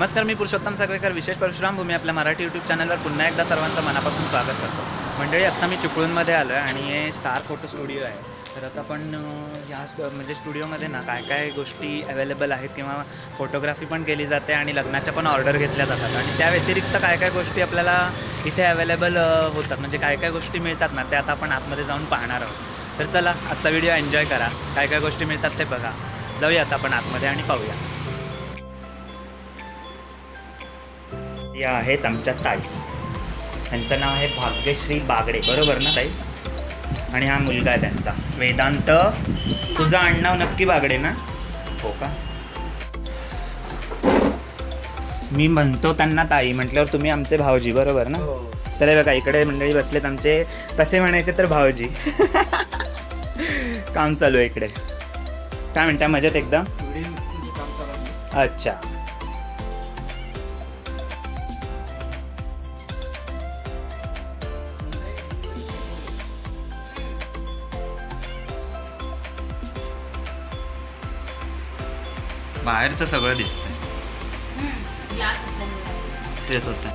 नमस्कार, मी पुरुषोत्तम सागवेकर, विशेष परशुराम भूमी आपल्या मराठी यूट्यूब चॅनलवर पुन्हा एकदा सर्वांचं मनापासून स्वागत करतो. मंडळी, आत्ता मी चिपळूणमध्ये आलो आहे आणि हे स्टार फोटो स्टुडिओ आहे. तर आता आपण ह्या म्हणजे स्टुडिओमध्ये ना काय काय गोष्टी अवेलेबल आहेत किंवा फोटोग्राफी पण केली जाते आणि लग्नाच्या पण ऑर्डर घेतल्या जातात आणि त्या व्यतिरिक्त काय काय गोष्टी आपल्याला इथे अवेलेबल होतात, म्हणजे काय काय गोष्टी मिळतात ना, त्या आता आपण आतमध्ये जाऊन पाहणार आहोत. तर चला, आजचा व्हिडिओ एन्जॉय करा. काय काय गोष्टी मिळतात ते बघा. जाऊया आता आपण आतमध्ये आणि पाहूया. या आहेत आमच्या ताई. त्यांचं नाव आहे भाग्यश्री बागडे, बरोबर ना ताई? आणि हा मुलगा आहे त्यांचा वेदांत. तुझं आडनाव नक्की बागडे ना? हो का? मी म्हणतो त्यांना ताई म्हटल्यावर तुम्ही आमचे भाऊजी, बरोबर ना? तर हे बघा, इकडे मंडळी बसलेत आमचे, तसे म्हणायचे तर भाऊजी. काम चालू आहे इकडे. काय म्हणता, मजेत एकदम? अच्छा. बाहेरचं सगळं दिसतंय. तेच होतं.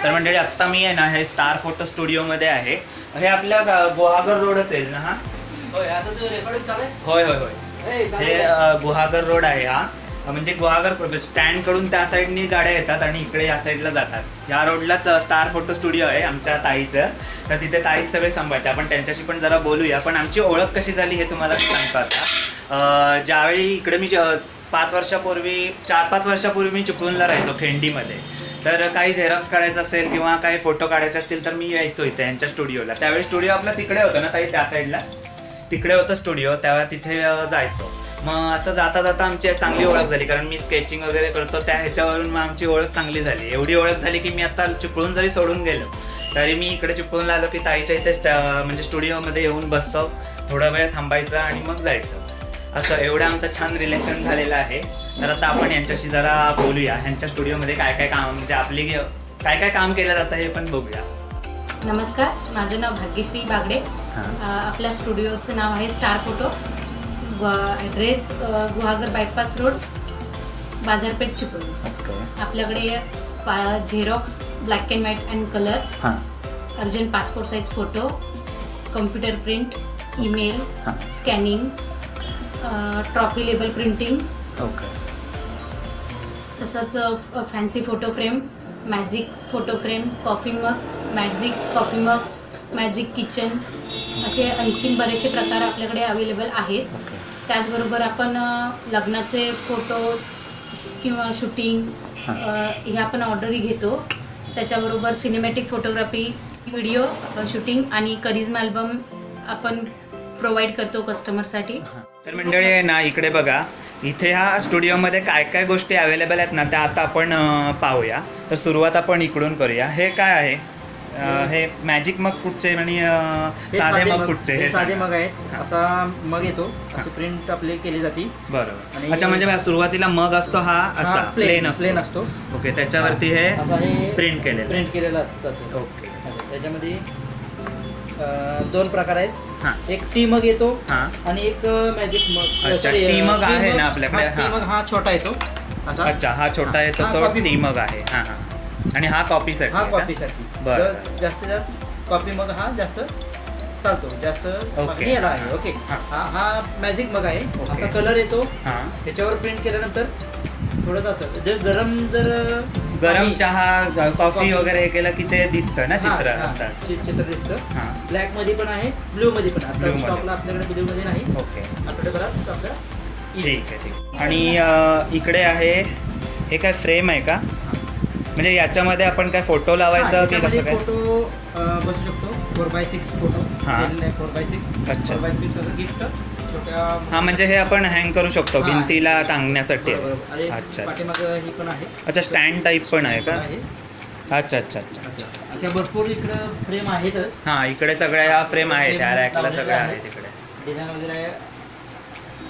तर मंडळी, आत्ता मी आहे ना हे स्टार फोटो स्टुडिओमध्ये आहे. हे आपल्या गुहागर रोड असेल ना? हा होय. आता जो रेकॉर्डिंग चालू आहे. होय होय होय. हे गुहागर रोड आहे. हा म्हणजे गुहागर स्टँड कडून त्या साईडनी गाड्या येतात आणि इकडे या साईडला जातात. ह्या रोडलाच स्टार फोटो स्टुडिओ आहे आमच्या ताईचं. तर तिथे ताईच सगळे सांभाळते. आपण त्यांच्याशी पण जरा बोलूया. पण आमची ओळख कशी झाली हे तुम्हाला सांगतो आता. ज्यावेळी इकडे मी 4-5 वर्षापूर्वी मी चिपळूणला राहायचो, खेंडीमध्ये. तर काही झेरॉक्स काढायचं असेल किंवा काही फोटो काढायचे असतील तर मी यायचो इथे यांच्या स्टुडिओला. त्यावेळी स्टुडिओ आपला तिकडे होतं ना ताई, त्या साईडला तिकडे होतं स्टुडिओ. त्यावेळी तिथे जायचो. मग असं जाता जाता आमची चांगली ओळख झाली, कारण मी स्केचिंग वगैरे करतो त्या ह्याच्यावरून मग आमची ओळख चांगली झाली. एवढी ओळख झाली की मी आता चिपळूण जरी सोडून गेलो तरी मी इकडे चिपळूणला आलो की ताईच्या इथे म्हणजे स्टुडिओमध्ये येऊन बसतो, थोडा वेळ थांबायचा आणि मग जायचं. असं एवढं आमचं छान रिलेशन झालेलं आहे. तर आता आपण यांच्याशी जरा बोलूया. ह्यांच्या स्टुडिओमध्ये काय काय काम, म्हणजे आपली काय काय काम केलं जातं हे पण बघूया. नमस्कार, माझं नाव भाग्यश्री बागडे. आपल्या स्टुडिओचं नाव आहे star photo. Address Guhagar bypass road, बाजारपेठ, चिपळूण. आपल्याकडे xerox, black and white and colour, urgent passport size photo, computer print, email, scanning, trophy label printing, तसंच fancy photo frame, magic photo frame, coffee mug, magic coffee mug, magic kitchen, असे आणखीन बरेचसे प्रकार आपल्याकडे available आहेत. त्याचबरोबर आपण लग्नाचे फोटोज किंवा शूटिंग ह्या पण ऑर्डरही घेतो. त्याच्याबरोबर सिनेमॅटिक फोटोग्राफी, व्हिडिओ शूटिंग आणि करिझमा अल्बम आपण प्रोव्हाइड करतो कस्टमरसाठी. तर मंडळी आहे ना, इकडे बघा, इथे ह्या स्टुडिओमध्ये काय काय गोष्टी अवेलेबल आहेत ना त्या आता आपण पाहूया. तर सुरुवात आपण इकडून करूया. हे काय आहे? हे मॅजिक मग कुठचे आणि साधे मग कुठचे? हे साधे मग आहेत. असा मग येतो, अशी प्रिंट आपली केली जाते. बरोबर. अच्छा, म्हणजे सुरुवातीला मग असतो हा असा प्लेन असतो. ओके. त्याच्यावरती हे प्रिंट केलेलं असतं. ओके. त्याच्यामध्ये 2 प्रकार आहेत. एक टी मग येतो आणि एक मॅजिक मग. अच्छा, टी मग आहे ना आपल्याकडे? टी मग हा छोटा येतो असा. अच्छा, हा छोटा येतो तो टी मग आहे. हां हां. आणि हा कॉपीसाठी? हा कॉपीसाठी. बरं. जास्तीत जास्त कॉपी मग हा जास्त चालतो, जास्त याला आहे. ओके. हा मॅजिक मग आहे. असा कलर येतो. त्याच्यावर प्रिंट केल्यानंतर थोडंसं असं गरम चहा, कॉफी वगैरे केलं की ते दिसतं ना चित्र. चित्र दिसतं. ब्लॅक मध्ये पण आहे, ब्ल्यू मध्ये पण. आता स्टॉकला आपल्याकडे ब्ल्यू मध्ये नाही. ओके. आठवड्याभरात आपल्याला. ठीक आहे, ठीक. आणि इकडे आहे, हे काय फ्रेम आहे का? म्हणजे याच्यामध्ये आपण काय फोटो लावायचं की कसं काय? फोटो बसू शकतो. 4x6 photo. 4x6. अच्छा. 4x6 गिफ्ट छोट्या. हा, म्हणजे हे आपण हँग करू शकतो भिंतीला टांगण्यासाठी. अच्छा. ही पण आहे. अच्छा, स्टँड टाईप पण आहे का? अच्छा अच्छा अच्छा अच्छा. अशा भरपूर इकडे फ्रेम आहेतच. हां, इकडे सगळ्या फ्रेम आहेत. त्या रॅकला सगळ्या आहेत इकडे. डिझाईन वगैरे आहे.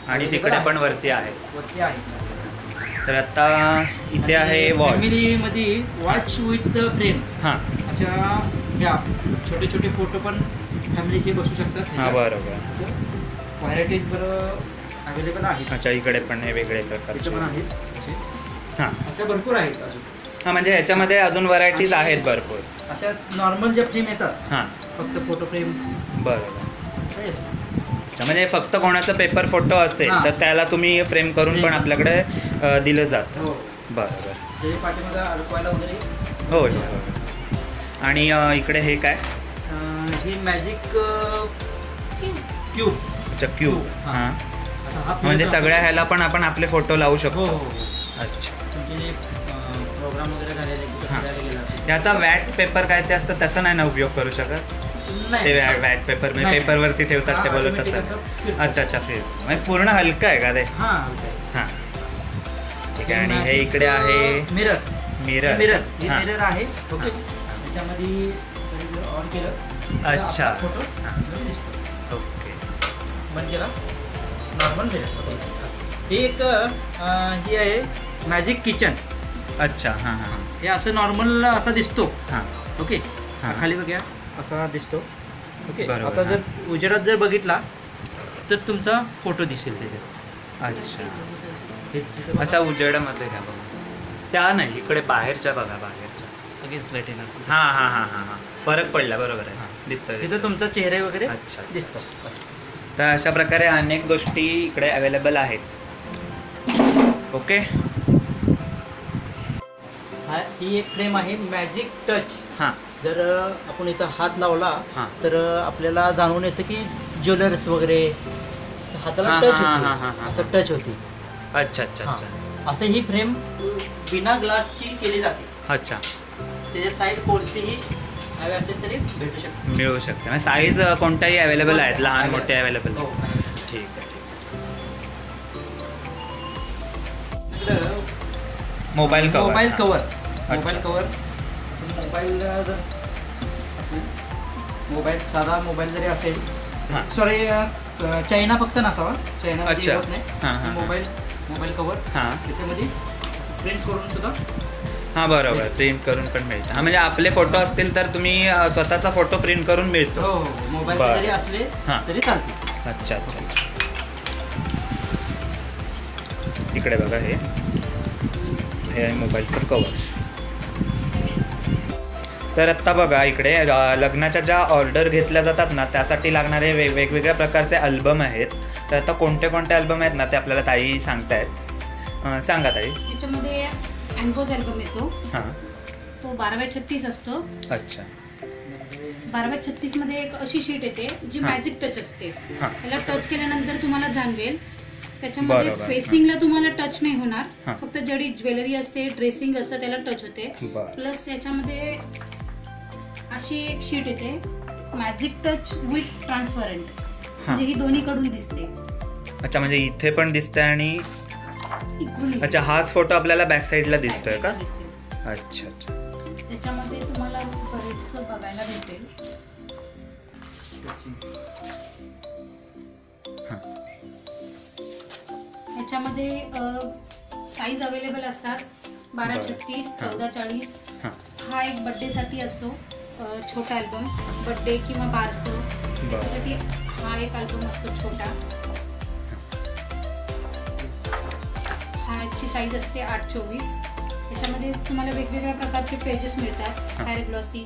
आणि तिकडे पण वरती आहे. वरती आहे. तर आता इथे आहे वॉच. फॅमिलीमध्ये वॉच विथ फ्रेम हां अशा ह्या छोटे छोटे फोटो पण फॅमिलीचे बसू शकतात. हां बरोबर. व्हरायटीज बरं अवेलेबल आहेत. अच्छा इकडे पण हे वेगळे इथे प्रकारचे. पण आहेत असे. हां अशा भरपूर आहेत अजून. हां म्हणजे ह्याच्यामध्ये अजून व्हरायटीज आहेत भरपूर. अशा नॉर्मल ज्या फ्रेम येतात हां फक्त फोटो फ्रेम बरोबर. अच्छा म्हणजे फक्त कोणाचा पेपर फोटो असेल हां. तर त्याला तुम्ही फ्रेम करून पण आपल्याकडे दिलं जातं. हो बरोबर. त्याच्या पाठीमध्ये अडकवायला वगैरे. होय होय. आणि इकडे हे काय? ही मॅजिक क्यूब. अच्छा क्यूब. हां. हां आता हा म्हणजे फिरतो. सगळ्या ह्याला पण आपण आपले फोटो लावू हो शकतो. हो हो. अच्छा. तुमचे जे प्रोग्राम वगैरे झालेले कुठे हां. फिरायला गेला याचा वॅट पेपर काय ते असतं तसं नाही ना उपयोग करू शकत? ते वॅट पेपर म्हणजे नाही. पेपरवरती ठेवतात ते हा, बोलत automatic असं. असं फिरतं. अच्छा अच्छा फिरतो म्हणजे पूर्ण हलकं आहे का ते? हां हां ठीक आहे. आणि हे इकडे आहे मिरर. मिरर. मिरर हे हां. मिरर आहे. ओके हां. त्याच्यामध्ये ऑन केलं अच्छा. फोटो हां. दिसतो. ओके. बंद केला नॉर्मल मिरर. हे एक ही आहे मॅजिक किचन. अच्छा हां हां हे असं नॉर्मल असा दिसतो. हां ओके हां. खाली बघा असा दिसतो. ओके बरोबर, आता जर उजेडात जर बघितला तर तुमचा फोटो दिसेल त्याच्यात. अच्छा हे तिथं बघा. असा उजेडामध्ये का बघा त्या नाही इकडे बाहेरच्या बघा बाहेरच्या. लगेच लाईट येणार. हां हां हां हां हां फरक पडला बरोबर आहे. दिसतं तिथं तुमचा चेहरा वगैरे अच्छा दिसतो. तर अशा प्रकारे अनेक गोष्टी इकडे अवेलेबल आहेत. ओके. हा ही एक फ्रेम आहे मॅजिक टच. हां जर आपण इथं हात लावला हां. तर आपल्याला जाणवून येतं की ज्वेलर्स वगैरे हाताला हां, टच हां, होते. हां, हां, हां. असं टच होते. अच्छा अच्छा अच्छा असं ही फ्रेम बिना ग्लासची केली जाते. अच्छा त्याच्या साईड कोणतीही हवे असेल तरी भेटू शकते. मिळू शकते म्हणजे साईज कोणत्याही अवेलेबल आहेत लहान मोठे अवेलेबल. हो. ठीक आहे. इकडं मोबाईल कवर. Mobile cover. अच्छा. मोबाईल कवर मोबाईल जर मोबाईल साधा मोबाईल जरी असेल हां सॉरी चायना फक्त नसावा. चायना अच्छा. होत नाही. हां, हां, मोबाईल कवर हां त्याच्यामध्ये प्रिंट करून सुद्धा. हां बरोबर प्रिंट करून पण मिळतं. हां म्हणजे आपले फोटो असतील तर तुम्ही स्वतःचा फोटो प्रिंट करून मिळतो. हो हो मोबाईल बरं. जरी असले हां. तरी चालते. अच्छा अच्छा अच्छा. इकडे बघा हे आहे मोबाईलचं कवर. तर आत्ता बघा इकडे लग्नाच्या ज्या ऑर्डर घेतल्या जातात ना त्यासाठी लागणारे वेगवेगळ्या प्रकारचे अल्बम आहेत. तर आता कोणते कोणते अल्बम आहेत ना ते आपल्याला ताई सांगतायत. सांगा ताई. त्याच्यामध्ये अँपोज अल्बम येतो. हां तो 12x36 असतो. अच्छा 12x36 मध्ये एक अशी शीट येते जी हां. मॅजिक टच असते. हां त्याला टच केल्यानंतर तुम्हाला जाणवेल त्याच्यामध्ये बरोबर. फेसिंगला तुम्हाला टच नाही होणार. हां. फक्त जेवढी ज्वेलरी असते ड्रेसिंग असतं त्याला टच होते. बरं. प्लस याच्यामध्ये अशी एक शीट येते मॅजिक टच विथ ट्रान्सपरंट. म्हणजे ही दोन्हीकडून दिसते. अच्छा म्हणजे इथे पण दिसतंय आणि इकडून अच्छा हाच फोटो आपल्याला बॅक साईडला दिसतोय का? दिसेल. अच्छा अच्छा त्याच्यामध्ये तुम्हाला बरेच बघायला भेटेल. हां याच्यामध्ये साईज अवेलेबल असतात 12x36, 14x40. हां हा एक बड्डेसाठी असतो छोटा अल्बम. बड्डे किंवा बारसं त्याच्यासाठी हा एक अल्बम असतो छोटा. ह्याची साईज असते 8x24. याच्यामध्ये तुम्हाला वेगवेगळ्या प्रकारचे पेजेस मिळतात. हेअर ग्लॉसी,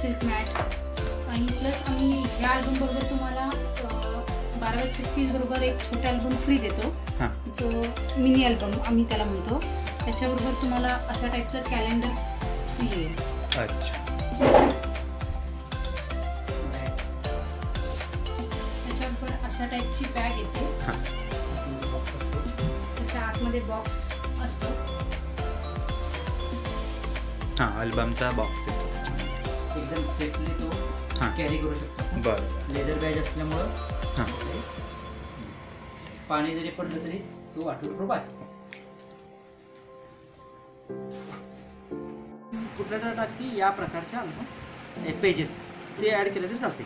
सिल्क मॅट आणि प्लस आम्ही ह्या अल्बम बरोबर तुम्हाला 12x36 बरोबर एक छोटा अल्बम फ्री देतो. हां जो मिनी अल्बम आम्ही त्याला म्हणतो. त्याच्याबरोबर तुम्हाला अशा टाईपचं कॅलेंडर फ्री येईल. अच्छा त्याच्याबरोबर अशा टाईपची बॅग येते. हां त्याच्या आतमध्ये बॉक्स असतो. हां अल्बमचा बॉक्स येतो त्याच्यामध्ये. एकदम सेफली तो हां कॅरी करू शकतो. बरं लेदर बॅग असल्यामुळं हां पाणी जरी पडलं तरी तो ₹8 कुठल्या टाकी या प्रकारच्या अल्बम पेजेस ते ॲड केले तरी चालते.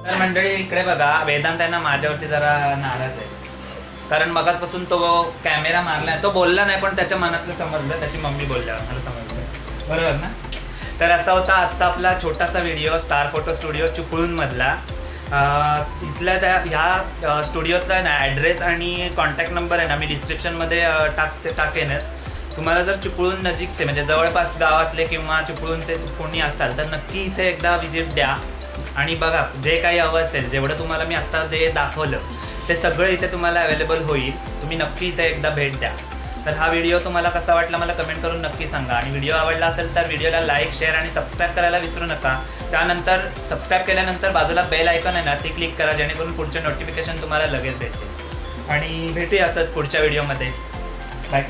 तर मंडळी इकडे बघा, वेदांत आहे ना माझ्यावरती जरा नाराज आहे, कारण मगाचपासून तो कॅमेरा मारलाय, तो बोलला नाही पण त्याच्या मनातलं समजलं, त्याची मम्मी बोलल्यावर मला समजलं, बरोबर ना. तर असा होता आजचा आपला छोटासा व्हिडिओ स्टार फोटो स्टुडिओ चिपळूणमधला. इथल्या त्या ह्या स्टुडिओतला ना ॲड्रेस आणि कॉन्टॅक्ट नंबर आहे ना मी डिस्क्रिप्शनमध्ये टाकेनच. तुम्हाला जर चिपळूण नजीकचे म्हणजे जवळपास गावातले किंवा चिपळूणचे कोणी असाल तर नक्की इथे एकदा व्हिजिट द्या आणि बघा जे काही हवं असेल, जेवढं तुम्हाला मी आत्ता जे दाखवलं ते सगळं इथे तुम्हाला अवेलेबल होईल. तुम्ही नक्की इथे एकदा भेट द्या. तर हा व्हिडिओ तुम्हाला कसा वाटला मला कमेंट करून नक्की सांगा आणि व्हिडिओ आवडला असेल तर व्हिडिओला लाईक, शेअर आणि सबस्क्राईब करायला विसरू नका. त्यानंतर सबस्क्राईब केल्यानंतर बाजूला बेल आयकॉन आहे ना ती क्लिक करा, जेणेकरून पुढचे नोटिफिकेशन तुम्हाला लगेच भेटेल. आणि भेटूया असंच पुढच्या व्हिडिओमध्ये. बाय.